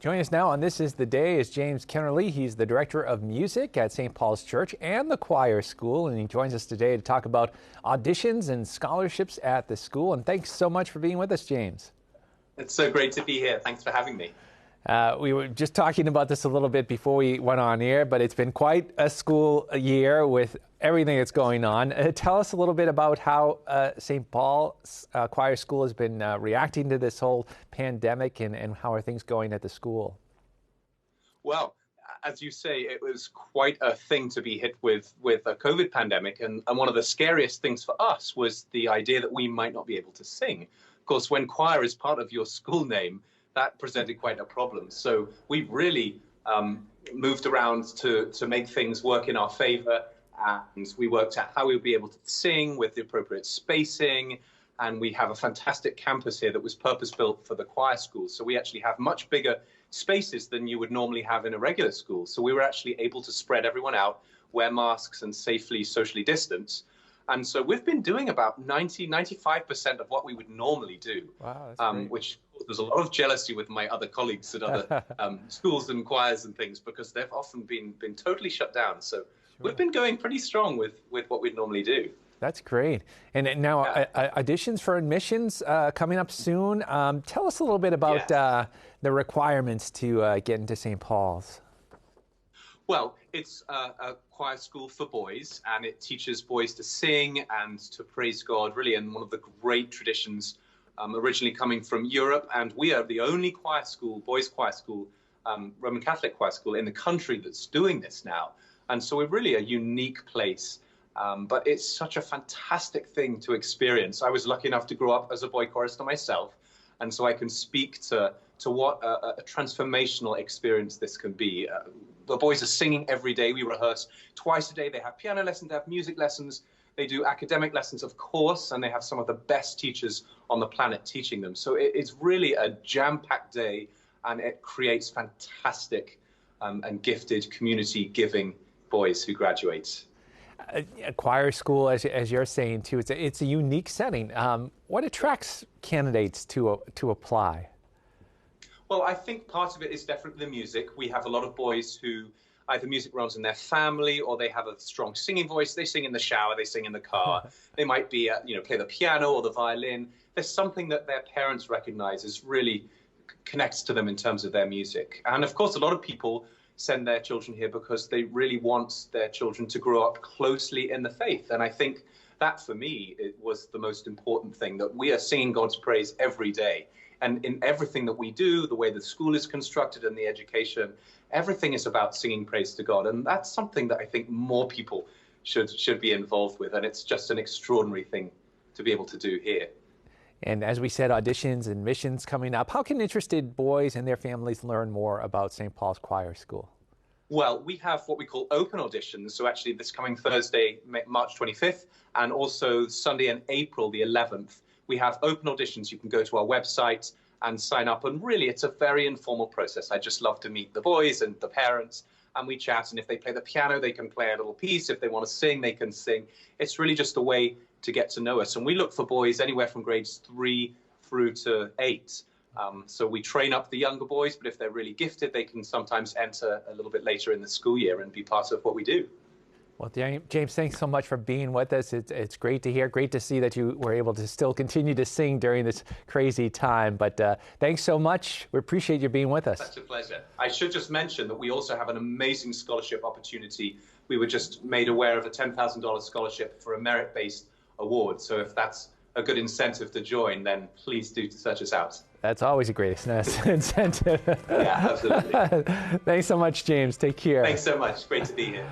Joining us now on This Is the Day is James Kennerly. He's the Director of Music at St. Paul's Church and the Choir School, and he joins us today to talk about auditions and scholarships at the school. And thanks so much for being with us, James. It's so great to be here. Thanks for having me. We were just talking about this a little bit before we went on air, but it's been quite a school year with everything that's going on. Tell us a little bit about how St. Paul's Choir School has been reacting to this whole pandemic, and how are things going at the school? Well, as you say, it was quite a thing to be hit with a COVID pandemic, and one of the scariest things for us was the idea that we might not be able to sing. Of course, when choir is part of your school name, that presented quite a problem. So we've really moved around to make things work in our favor. And we worked out how we would be able to sing with the appropriate spacing. And we have a fantastic campus here that was purpose-built for the choir school. So we actually have much bigger spaces than you would normally have in a regular school. So we were actually able to spread everyone out, wear masks, and safely socially distance. And so we've been doing about 95% of what we would normally do. Wow, that's great. Which there's a lot of jealousy with my other colleagues at other schools and choirs and things, because they've often been totally shut down. So we've been going pretty strong with what we'd normally do. That's great. And now auditions for admissions coming up soon. Tell us a little bit about the requirements to get into St. Paul's. Well, it's a choir school for boys, and it teaches boys to sing and to praise God, really, in one of the great traditions originally coming from Europe. And we are the only choir school, boys' choir school, Roman Catholic choir school in the country that's doing this now. And so we're really a unique place. But it's such a fantastic thing to experience. I was lucky enough to grow up as a boy chorister myself, and so I can speak to what a transformational experience this can be. The boys are singing every day. We rehearse twice a day. They have piano lessons, they have music lessons, they do academic lessons, of course, and they have some of the best teachers on the planet teaching them. So it's really a jam-packed day, and it creates fantastic and gifted, community-giving boys who graduate. A choir school, as you're saying, too, it's a unique setting. What attracts candidates to apply? Well, I think part of it is definitely the music. We have a lot of boys who either music runs in their family, or they have a strong singing voice. They sing in the shower, they sing in the car. They might be, play the piano or the violin. There's something that their parents recognize as really connects to them in terms of their music. And of course, a lot of people send their children here because they really want their children to grow up closely in the faith. And I think that, for me, it was the most important thing, that we are singing God's praise every day. And in everything that we do, the way the school is constructed and the education, everything is about singing praise to God. And that's something that I think more people should be involved with. And it's just an extraordinary thing to be able to do here. And as we said, auditions and admissions coming up. How can interested boys and their families learn more about St. Paul's Choir School? Well, we have what we call open auditions. So actually this coming Thursday, March 25th, and also Sunday in April the 11th, we have open auditions. You can go to our website and sign up. And really, it's a very informal process. I just love to meet the boys and the parents, and we chat. And if they play the piano, they can play a little piece. If they want to sing, they can sing. It's really just a way to get to know us. And we look for boys anywhere from grades 3 through to 8. So we train up the younger boys, but if they're really gifted, they can sometimes enter a little bit later in the school year and be part of what we do. Well, James, thanks so much for being with us. It's great to hear. Great to see that you were able to still continue to sing during this crazy time. But thanks so much. We appreciate you being with us. That's a pleasure. I should just mention that we also have an amazing scholarship opportunity. We were just made aware of a $10,000 scholarship for a merit-based award. So if that's a good incentive to join, then please do search us out. That's always a great incentive. Yeah, absolutely. Thanks so much, James. Take care. Thanks so much. Great to be here.